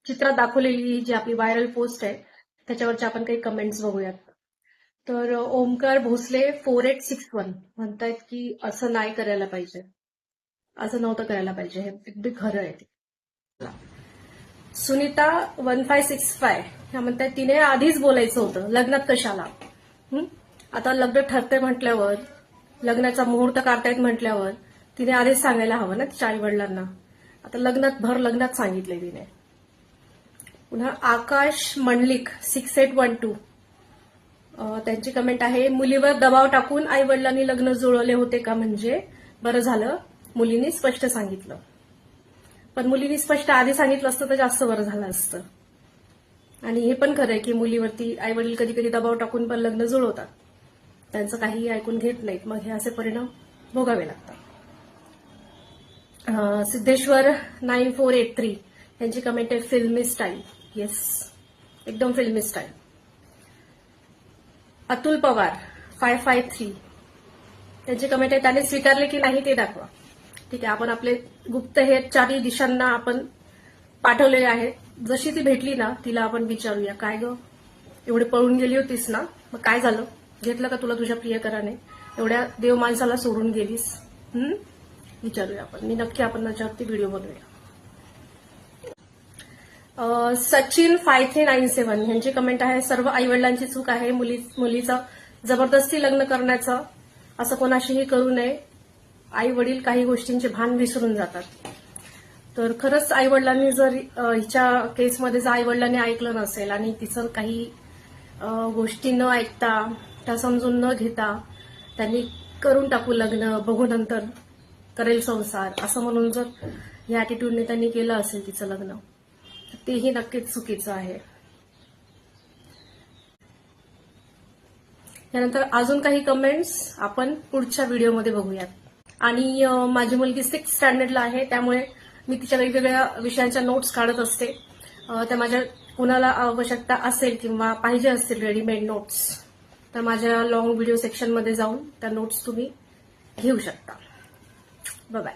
चित्रात दाखवलेली जी आपली व्हायरल पोस्ट आहे त्याच्यावरच्या आपण काही कमेंट्स बघूयात. तर ओमकार भोसले 4861 म्हणतायत की असं नाही करायला पाहिजे, असं नव्हतं करायला पाहिजे, हे अगदी खरं आहे. सुनीता 1565 ह्या म्हणतायत तिने आधीच बोलायचं होतं, लग्नात कशाला. आता लग्न ठरते म्हटल्यावर, लग्नाचा मुहूर्त काढतायत म्हटल्यावर तिने आधीच सांगायला हवं ना तिच्या आई वडिलांना. आता लग्नात सांगितलंय तिने. पुन्हा आकाश मंडलिक 6812 त्यांची कमेंट आहे, मुलीवर दबाव टाकून आई वडिलांनी लग्न जुळवले होते का, म्हणजे बरं झालं मुलींनी स्पष्ट सांगितलं. पण मुलींनी स्पष्ट आधी सांगितलं असतं तर जास्त बरं झालं असतं. आणि हे पण खरं आहे की मुलीवरती आई वडील कधी कधी दबाव टाकून पण लग्न जुळवतात, त्यांचं काहीही ऐकून घेत नाहीत, मग हे असे परिणाम भोगावे लागतात. सिद्धेश्वर 9483 यांची कमेंट आहे, फिल्मी स्टाईल. येस, एकदम फिल्मी स्टाईल. अतुल पवार 553 त्यांची कमेंट आहे, त्याने स्वीकारले की नाही ते दाखवा. ठीक आहे, आपण आपले गुप्त हे चारही दिशांना आपण पाठवलेले आहेत. जशी ती भेटली ना तिला आपण विचारूया, काय ग एवढे पळून गेली होतीस ना, मग काय झालं, घेतलं का तुला तुझ्या प्रियकराने, एवढ्या देव माणसाला सोडून गेलीस. विचारूया आपण, मी नक्की आपण त्याच्यावरती व्हिडिओ बनवूया. सचिन 5397 यांची कमेंट आहे, सर्व आईवडिलांची चूक आहे, मुलीचं जबरदस्ती लग्न करण्याचं असं कोणाशीही करू नये. आई वडील काही गोष्टींचे भान विसरून जातात. तर खरंच आई वडिलांनी जर हिच्या केसमध्ये जर आई वडिलांनी ऐकलं नसेल आणि तिचं काही गोष्टी न ऐकता, त्या समजून न घेता त्यांनी करून टाकू लग्न, बघू नंतर करेल संसार असं म्हणून जर या अॅटिट्यूडने त्यांनी केलं असेल तिचं लग्न, तेही नक्कीच चुकीचं आहे. त्यानंतर अजून काही कमेंट्स आपण पुढच्या व्हिडिओमध्ये बघूयात. आणि माझी मुलगी 6th स्टँडर्डला आहे, त्यामुळे मी तिच्या वेगवेगळ्या विषयांच्या नोट्स काढत असते. त्या माझ्या कुणाला आवश्यकता असेल किंवा पाहिजे असतील रेडीमेड नोट्स, तर माझ्या लॉंग व्हिडिओ सेक्शनमध्ये जाऊन त्या नोट्स तुम्ही घेऊ शकता. बाय.